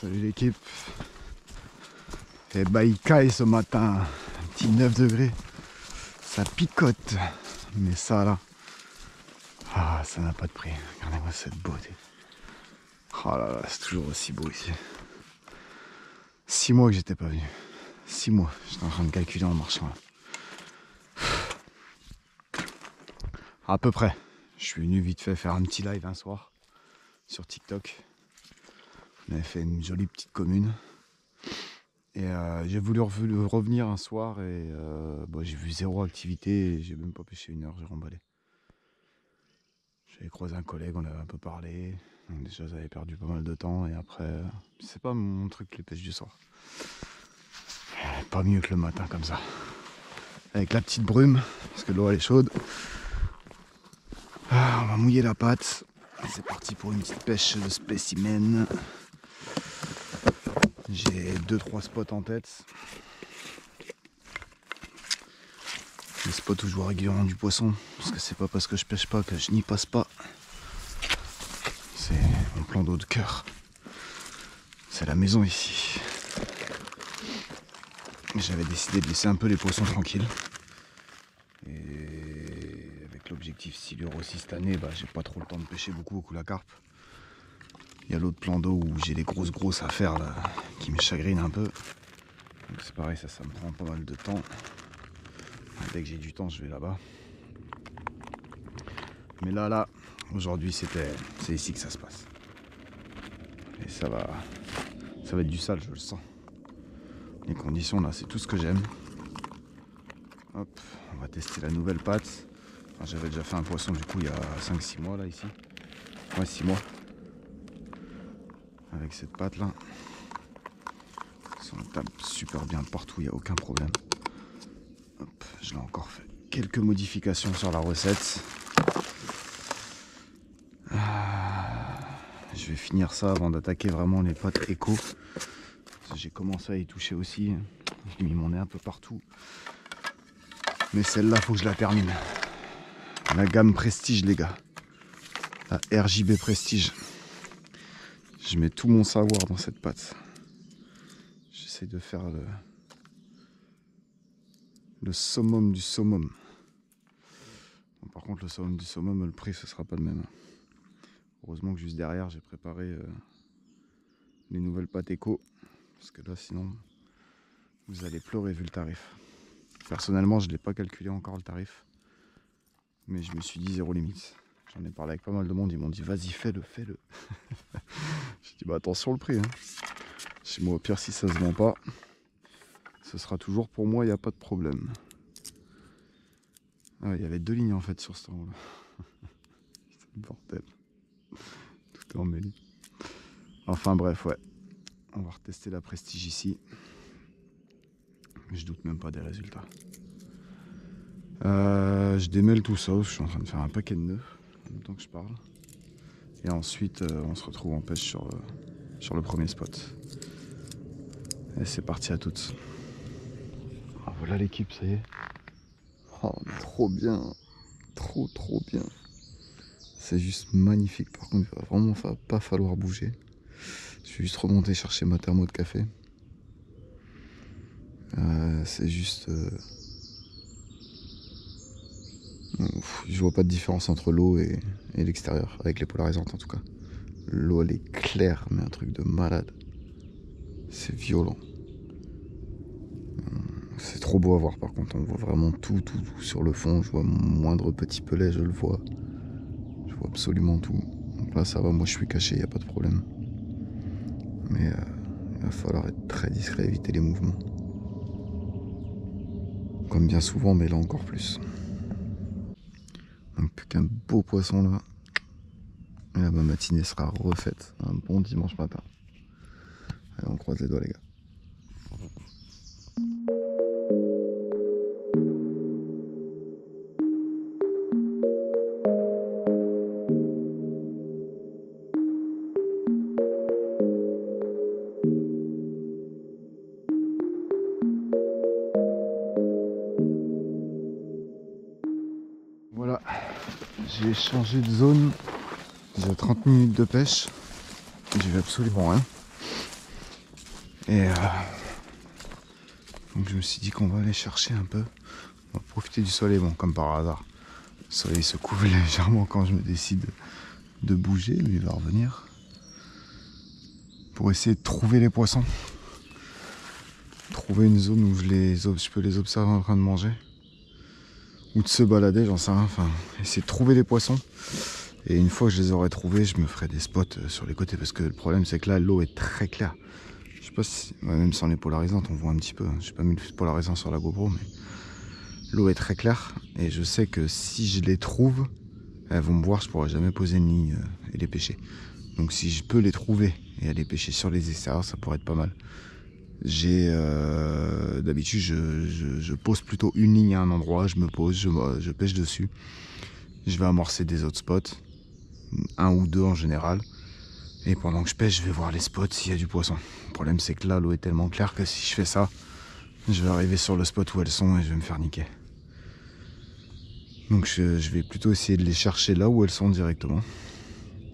Salut l'équipe. Et bah il caille ce matin, un petit 9 degrés. Ça picote. Mais ça là, ah ça n'a pas de prix. Regardez-moi cette beauté. Oh là là, c'est toujours aussi beau ici. 6 mois que j'étais pas venu. 6 mois, j'étais en train de calculer en marchant là. À peu près. Je suis venu vite fait faire un petit live un soir sur TikTok. On avait fait une jolie petite commune. Et j'ai voulu revenir un soir et j'ai vu zéro activité et j'ai même pas pêché 1 heure, j'ai remballé. J'avais croisé un collègue, on avait un peu parlé. Donc déjà j'avais perdu pas mal de temps et après c'est pas mon truc les pêches du soir. Pas mieux que le matin comme ça. Avec la petite brume, parce que l'eau elle est chaude. Ah, on va mouiller la patte. C'est parti pour une petite pêche de spécimen. J'ai 2-3 spots en tête. Les spots où je vois régulièrement du poisson. Parce que c'est pas parce que je pêche pas que je n'y passe pas. C'est mon plan d'eau de cœur. C'est la maison ici. J'avais décidé de laisser un peu les poissons tranquilles. Et avec l'objectif silure aussi cette année, j'ai pas trop le temps de pêcher beaucoup la carpe. Il y a l'autre plan d'eau où j'ai les grosses affaires là, qui me chagrinent un peu. Donc c'est pareil, ça me prend pas mal de temps. Dès que j'ai du temps, je vais là-bas. Mais là, aujourd'hui, c'est ici que ça se passe. Et ça va être du sale, je le sens. Les conditions là, c'est tout ce que j'aime. Hop, on va tester la nouvelle patte. Enfin, j'avais déjà fait un poisson du coup il y a 5-6 mois là ici. Ouais, 6 mois. Avec cette patte là. Ça tape super bien partout, il n'y a aucun problème. Hop, je l'ai encore fait quelques modifications sur la recette. Je vais finir ça avant d'attaquer vraiment les pattes éco. J'ai commencé à y toucher aussi. J'ai mis mon nez un peu partout. Mais celle-là, faut que je la termine. La gamme Prestige, les gars. La RJB Prestige. Je mets tout mon savoir dans cette patte. J'essaie de faire le summum du summum. Bon, par contre, le summum du summum, le prix, ce sera pas le même. Heureusement que juste derrière, j'ai préparé les nouvelles pâtes éco. Parce que là, sinon, vous allez pleurer vu le tarif. Personnellement, je ne l'ai pas calculé encore le tarif. Mais je me suis dit zéro limite. J'en ai parlé avec pas mal de monde. Ils m'ont dit, vas-y, fais-le. J'ai dit, attention le prix. Hein. Chez moi, au pire, si ça se vend pas, ce sera toujours pour moi, il n'y a pas de problème. Ah, il y avait 2 lignes en fait sur ce temps-là. C'est bordel. Tout est emmêlé. Enfin bref, ouais. On va retester la Prestige ici. Je doute même pas des résultats. Je démêle tout ça. Je suis en train de faire un paquet de nœuds en même temps que je parle. Et ensuite, on se retrouve en pêche sur le premier spot. Et c'est parti à toutes. Ah, voilà l'équipe, ça y est. Oh, trop bien. Trop bien. C'est juste magnifique. Par contre, il va vraiment pas falloir bouger. Je suis juste remonté chercher ma thermo de café. C'est juste... je vois pas de différence entre l'eau et l'extérieur, avec les polarisantes en tout cas. L'eau elle est claire, mais un truc de malade. C'est violent. C'est trop beau à voir par contre, on voit vraiment tout sur le fond. Je vois mon moindre petit pelet, je le vois. Je vois absolument tout. Donc là ça va, moi je suis caché, il n'y a pas de problème. Mais il va falloir être très discret, éviter les mouvements. Comme bien souvent, mais là encore plus. Donc plus qu'un beau poisson là. Et là ma matinée sera refaite. Un bon dimanche matin. Allez, on croise les doigts les gars. Voilà, j'ai changé de zone. J'ai 30 minutes de pêche. J'ai vu absolument rien. Et donc je me suis dit qu'on va aller chercher un peu. On va profiter du soleil, bon comme par hasard. Le soleil se couvre légèrement quand je me décide de bouger, mais il va revenir. Pour essayer de trouver les poissons. Trouver une zone où je peux les observer en train de manger. Ou de se balader, j'en sais rien. Enfin, essayer de trouver les poissons. Et une fois que je les aurai trouvés, je me ferai des spots sur les côtés. Parce que le problème, c'est que là, l'eau est très claire. Je sais pas si... Ouais, même sans les polarisantes, on voit un petit peu. J'ai pas mis le polarisant sur la GoPro, mais... L'eau est très claire. Et je sais que si je les trouve, elles vont me voir, je pourrai jamais poser une ligne et les pêcher. Donc si je peux les trouver et aller pêcher sur les extérieurs, ça pourrait être pas mal. D'habitude je pose plutôt une ligne à un endroit, je me pose, je pêche dessus. Je vais amorcer des autres spots, un ou deux en général. Et pendant que je pêche, je vais voir les spots s'il y a du poisson. Le problème c'est que là l'eau est tellement claire que si je fais ça, je vais arriver sur le spot où elles sont et je vais me faire niquer. Donc je vais plutôt essayer de les chercher là où elles sont directement.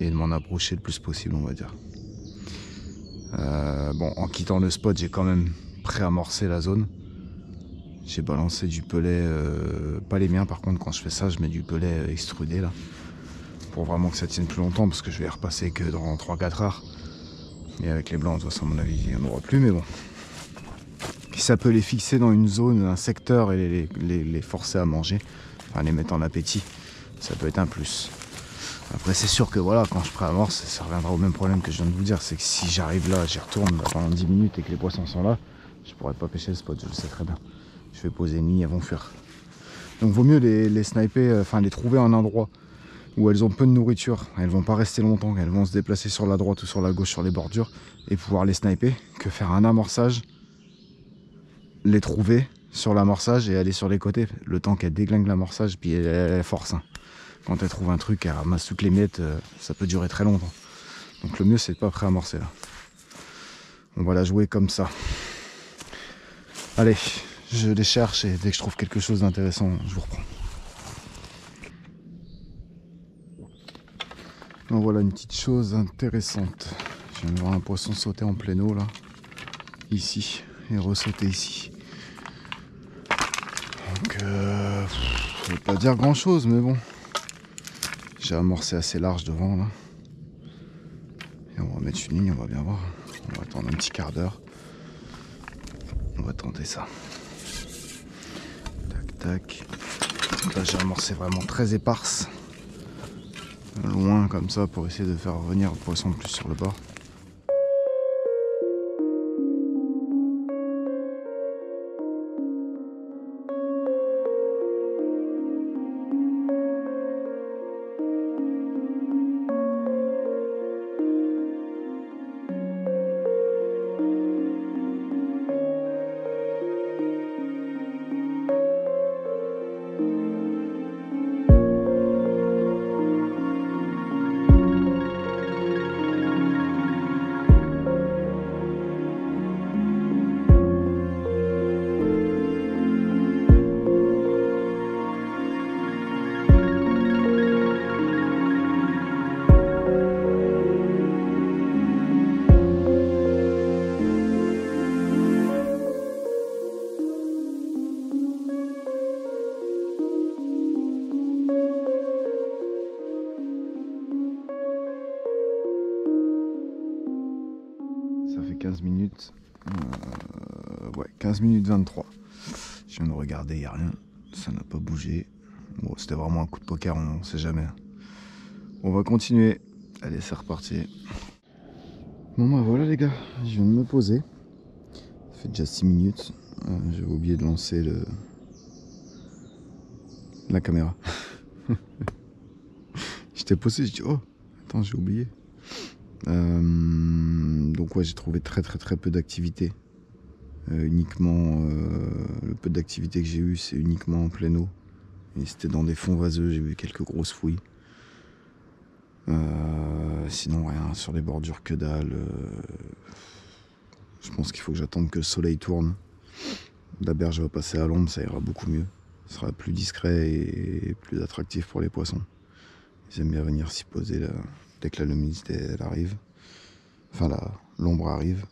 Et de m'en approcher le plus possible, on va dire. Bon, en quittant le spot, j'ai quand même préamorcé la zone. J'ai balancé du pelet, pas les miens par contre, quand je fais ça, je mets du pelet extrudé là. Pour vraiment que ça tienne plus longtemps, parce que je vais y repasser que dans 3-4 heures. Et avec les blancs, de toute façon, à mon avis, il n'y en aura plus, mais bon. Si ça peut les fixer dans une zone, un secteur et les forcer à manger, enfin les mettre en appétit, ça peut être un plus. Après c'est sûr que voilà, quand je préamorce, ça reviendra au même problème que je viens de vous dire, c'est que si j'arrive là, j'y retourne pendant 10 minutes et que les poissons sont là, je pourrais pas pêcher le spot, je le sais très bien. Je vais poser une ligne, elles vont fuir. Donc vaut mieux les sniper, enfin les trouver à un endroit où elles ont peu de nourriture, elles vont pas rester longtemps, elles vont se déplacer sur la droite ou sur la gauche sur les bordures et pouvoir les sniper, que faire un amorçage, les trouver sur l'amorçage et aller sur les côtés, le temps qu'elles déglinguent l'amorçage, puis elles forcent. Quand elle trouve un truc, elle ramasse toutes les miettes, ça peut durer très longtemps. Donc le mieux c'est de pas préamorcer là. On va la jouer comme ça. Allez, je les cherche et dès que je trouve quelque chose d'intéressant, je vous reprends. Donc voilà une petite chose intéressante. Je viens de voir un poisson sauter en pleine eau là, ici, et ressauter ici. Donc je vais pas dire grand chose, mais bon. J'ai amorcé assez large devant là. Et on va mettre une ligne, on va bien voir. On va attendre un petit quart d'heure. On va tenter ça. Tac tac. Là j'ai amorcé vraiment très éparse. Loin comme ça pour essayer de faire revenir le poisson plus sur le bord. Ça fait 15 minutes. Ouais, 15 minutes 23. Je viens de regarder, il n'y a rien. Ça n'a pas bougé. Bon, c'était vraiment un coup de poker, on sait jamais. On va continuer. Allez, c'est reparti. Bon bah voilà les gars, je viens de me poser. Ça fait déjà 6 minutes. J'avais oublié de lancer la caméra. J'étais posé, je dis oh, attends, j'ai oublié. Donc ouais, j'ai trouvé très peu d'activité. Uniquement le peu d'activité que j'ai eu, c'est uniquement en pleine eau. Et c'était dans des fonds vaseux, j'ai vu quelques grosses fouilles. Sinon rien, sur les bordures que dalle. Je pense qu'il faut que j'attende que le soleil tourne. La berge va passer à l'ombre, ça ira beaucoup mieux. Ce sera plus discret et plus attractif pour les poissons. Ils aiment bien venir s'y poser là, dès que la luminosité elle arrive. Enfin l'ombre arrive.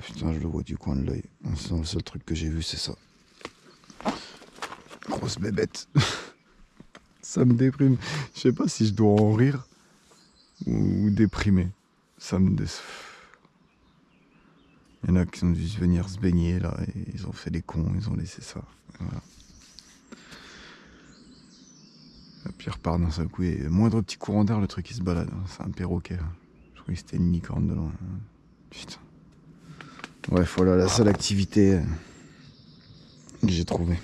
Putain, je le vois du coin de l'œil. C'est le seul truc que j'ai vu, c'est ça. Grosse bébête. Ça me déprime. Je sais pas si je dois en rire ou déprimer. Ça me Il y en a qui ont dû venir se baigner là et ils ont fait les cons, ils ont laissé ça. Voilà. Et puis il repart d'un seul coup et moindre petit courant d'air, le truc il se balade. C'est un perroquet. Je croyais que c'était une licorne de loin. Putain. Bref, voilà la seule activité que j'ai trouvée.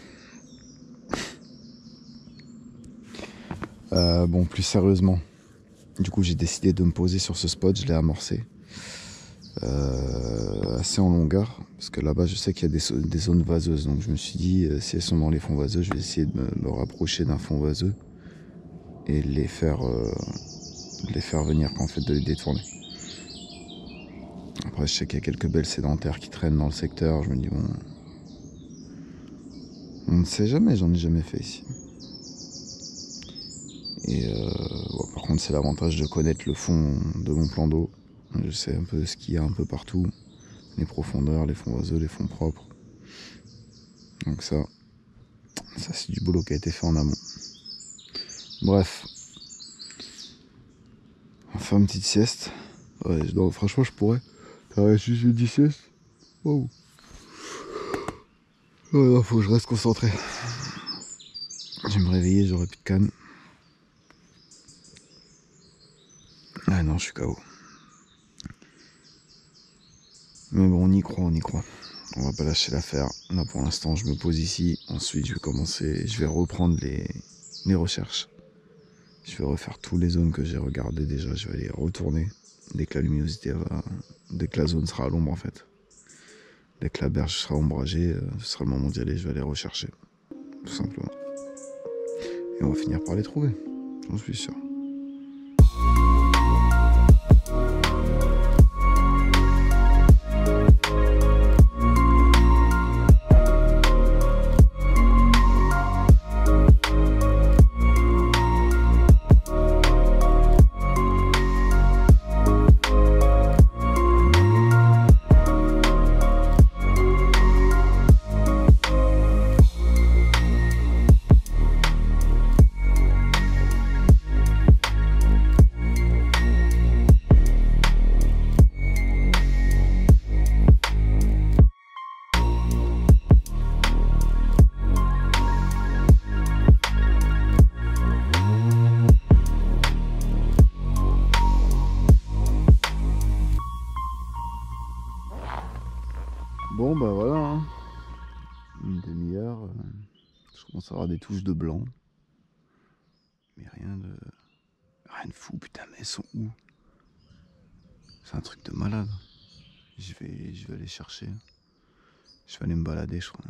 Bon, plus sérieusement, du coup j'ai décidé de me poser sur ce spot, je l'ai amorcé. Assez en longueur, parce que là-bas je sais qu'il y a des zones vaseuses, donc je me suis dit si elles sont dans les fonds vaseux, je vais essayer de me rapprocher d'un fond vaseux et de les faire venir, en fait de les détourner. Après je sais qu'il y a quelques belles sédentaires qui traînent dans le secteur, je me dis bon, on ne sait jamais, j'en ai jamais fait ici. Et bon, par contre c'est l'avantage de connaître le fond de mon plan d'eau. Je sais un peu ce qu'il y a un peu partout, les profondeurs, les fonds vaseux, les fonds propres. Donc ça c'est du boulot qui a été fait en amont. Bref, on fait une petite sieste. Ouais, non, franchement je pourrais faire juste une sieste. Wow. Oh, faut que je reste concentré. Je vais me réveiller, j'aurai plus de canne. Ah non, je suis KO. Mais bon, on y croit, on y croit. On va pas lâcher l'affaire. Là, pour l'instant, je me pose ici. Ensuite, je vais reprendre les recherches. Je vais refaire toutes les zones que j'ai regardées déjà. Je vais les retourner. Dès que la luminosité dès que la zone sera à l'ombre, en fait. Dès que la berge sera ombragée, ce sera le moment d'y aller. Je vais aller rechercher. Tout simplement. Et on va finir par les trouver. J'en suis sûr. Bon bah voilà, hein. Une demi-heure, je commence à avoir des touches de blanc. Mais rien de fou, putain, mais elles sont où? C'est un truc de malade. Je vais aller chercher. Je vais aller me balader, je crois.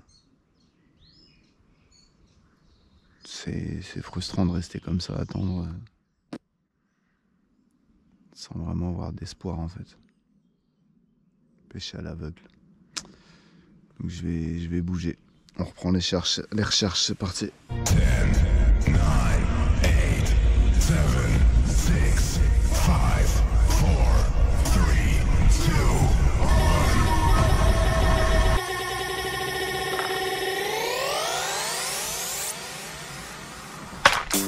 C'est frustrant de rester comme ça, à attendre. Sans vraiment avoir d'espoir en fait. Pêcher à l'aveugle. Donc je vais bouger. On reprend les recherches, c'est parti. 10, 9, 8, 7, 6, 5, 4, 3, 2,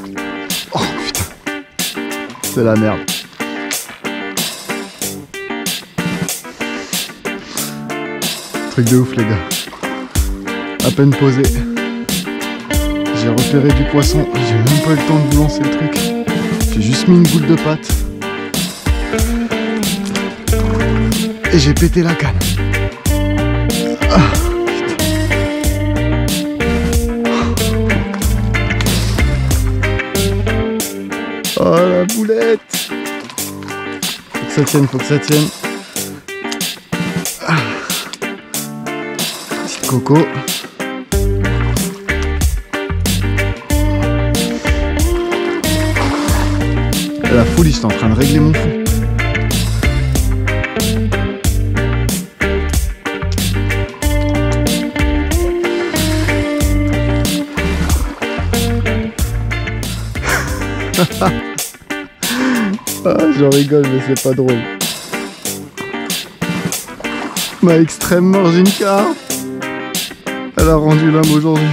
1. Oh putain. C'est la merde. Truc de ouf les gars. À peine posé. J'ai repéré du poisson. J'ai même pas eu le temps de vous lancer le truc. J'ai juste mis une boule de pâte. Et j'ai pété la canne. Ah, oh la boulette. Faut que ça tienne, faut que ça tienne. Ah. Petite coco. La folie, j'étais en train de régler mon fond. Ah, j'en rigole, mais c'est pas drôle. Ma extrême marginka, elle a rendu l'âme aujourd'hui.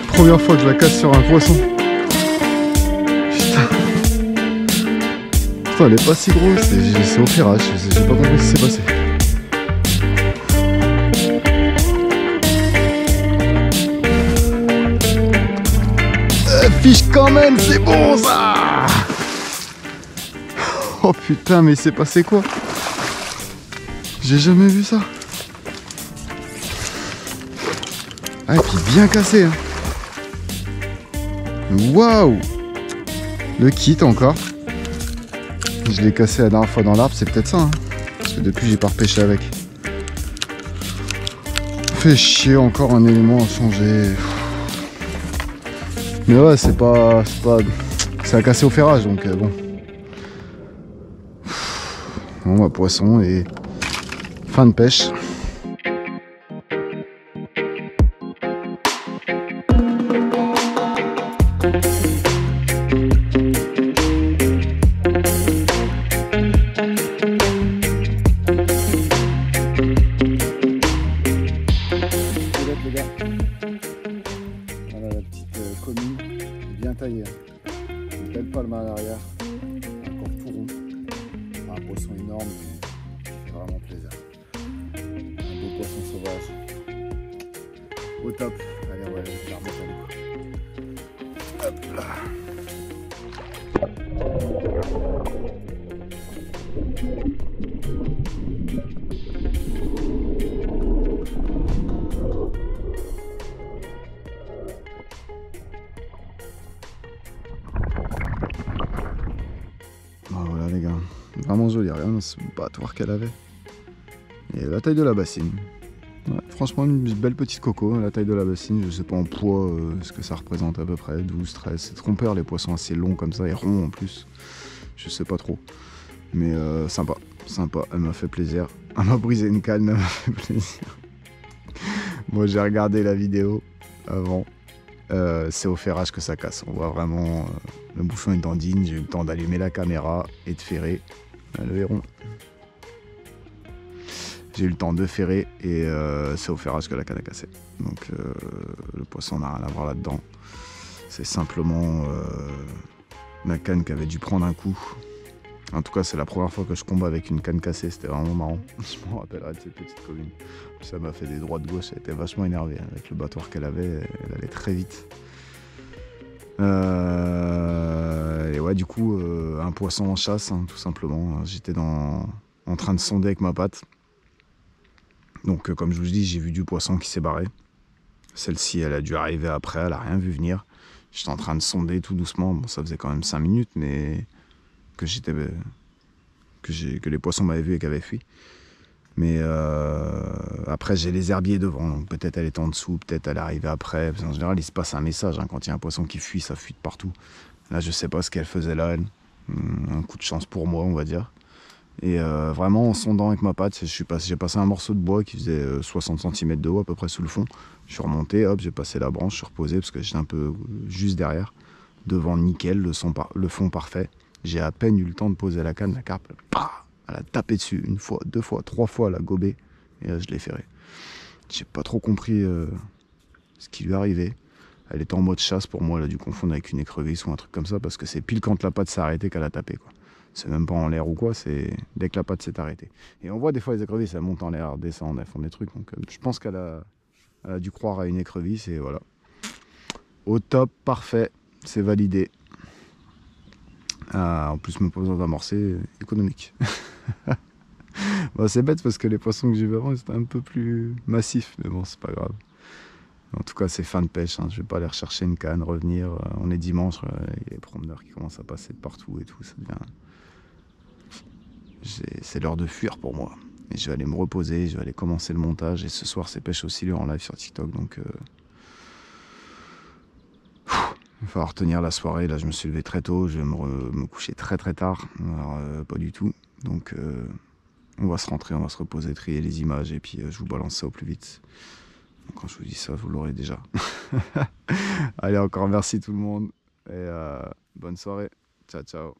Première fois que je la casse sur un poisson. Putain. Putain, elle est pas si grosse, c'est au ferrage, j'ai pas compris ce qui s'est passé. Fiche quand même, c'est bon ça. Oh putain, mais il s'est passé quoi? J'ai jamais vu ça. Ah, et puis bien cassé hein. Waouh. Le kit encore. Je l'ai cassé la dernière fois dans l'arbre, c'est peut-être ça hein. Parce que depuis j'ai pas repêché avec. Fait chier, encore un élément à changer. Mais ouais, c'est pas... Ça a cassé au ferrage, donc bon. Bon bah poisson et fin de pêche. Les gars. Voilà la petite commune, bien taillée. Une belle palme à l'arrière, un corps tout rond. Un poisson énorme qui fait vraiment plaisir. Un beau poisson sauvage. Au top. Allez, on va aller faire remettre. Hop là. Voilà les gars, vraiment joli, rien dans ce battoir qu'elle avait. Et la taille de la bassine. Ouais, franchement une belle petite coco, la taille de la bassine, je sais pas en poids ce que ça représente à peu près, 12, 13, c'est trompeur les poissons assez longs comme ça et ronds en plus. Je sais pas trop. Mais sympa, sympa, elle m'a fait plaisir. Elle m'a brisé une canne, elle m'a fait plaisir. Moi j'ai regardé la vidéo avant. C'est au ferrage que ça casse. On voit vraiment le bouchon est dandine. J'ai eu le temps d'allumer la caméra et de ferrer. Le verron. J'ai eu le temps de ferrer et c'est au ferrage que la canne a cassé. Donc le poisson n'a rien à voir là-dedans. C'est simplement la canne qui avait dû prendre un coup. En tout cas, c'est la première fois que je combat avec une canne cassée. C'était vraiment marrant. Je me rappellerai de cette petite commune. Ça m'a fait des droits de gauche. Elle était vachement énervée. Avec le battoir qu'elle avait, elle allait très vite. Et ouais, du coup, un poisson en chasse, hein, tout simplement. J'étais en train de sonder avec ma patte. Donc, comme je vous dis, j'ai vu du poisson qui s'est barré. Celle-ci, elle a dû arriver après. Elle n'a rien vu venir. J'étais en train de sonder tout doucement. Bon, ça faisait quand même 5 minutes, mais... que les poissons m'avaient vu et qu'avaient fui. Mais après j'ai les herbiers devant, donc peut-être elle était en dessous, peut-être elle est arrivée après. Parce qu'en général il se passe un message, hein. Quand il y a un poisson qui fuit, ça fuit de partout. Là je sais pas ce qu'elle faisait là, elle. Un coup de chance pour moi on va dire. Et vraiment en sondant avec ma patte, j'ai passé un morceau de bois qui faisait 60 cm de haut à peu près sous le fond. Je suis remonté, hop, j'ai passé la branche, je suis reposé parce que j'étais un peu juste derrière. Devant nickel, le fond parfait. J'ai à peine eu le temps de poser la canne, la carpe, elle a tapé dessus, une fois, deux fois, trois fois, elle a gobé, et là je l'ai ferré. J'ai pas trop compris ce qui lui arrivait. Elle était en mode chasse pour moi, elle a dû confondre avec une écrevisse ou un truc comme ça, parce que c'est pile quand la patte s'est arrêtée qu'elle a tapé, quoi. C'est même pas en l'air ou quoi, c'est dès que la patte s'est arrêtée. Et on voit des fois les écrevisses, elles montent en l'air, descendent, elles font des trucs, donc je pense qu'elle a dû croire à une écrevisse, et voilà. Au top, parfait, c'est validé. En plus, me posant d'amorcer, économique. Bon, c'est bête parce que les poissons que j'ai vu avant, c'était un peu plus massifs, mais bon, c'est pas grave. En tout cas, c'est fin de pêche, hein. Je vais pas aller rechercher une canne, revenir. On est dimanche, il y a les promeneurs qui commencent à passer de partout et tout. Ça devient... C'est l'heure de fuir pour moi. Et je vais aller me reposer, je vais aller commencer le montage. Et ce soir, c'est pêche au silure en live sur TikTok, donc... Il va falloir tenir la soirée. Là, je me suis levé très tôt. Je vais me coucher très très tard. Alors, pas du tout. Donc, on va se rentrer, on va se reposer, trier les images. Et puis, je vous balance ça au plus vite. Donc, quand je vous dis ça, vous l'aurez déjà. Allez, encore merci tout le monde. Et bonne soirée. Ciao, ciao.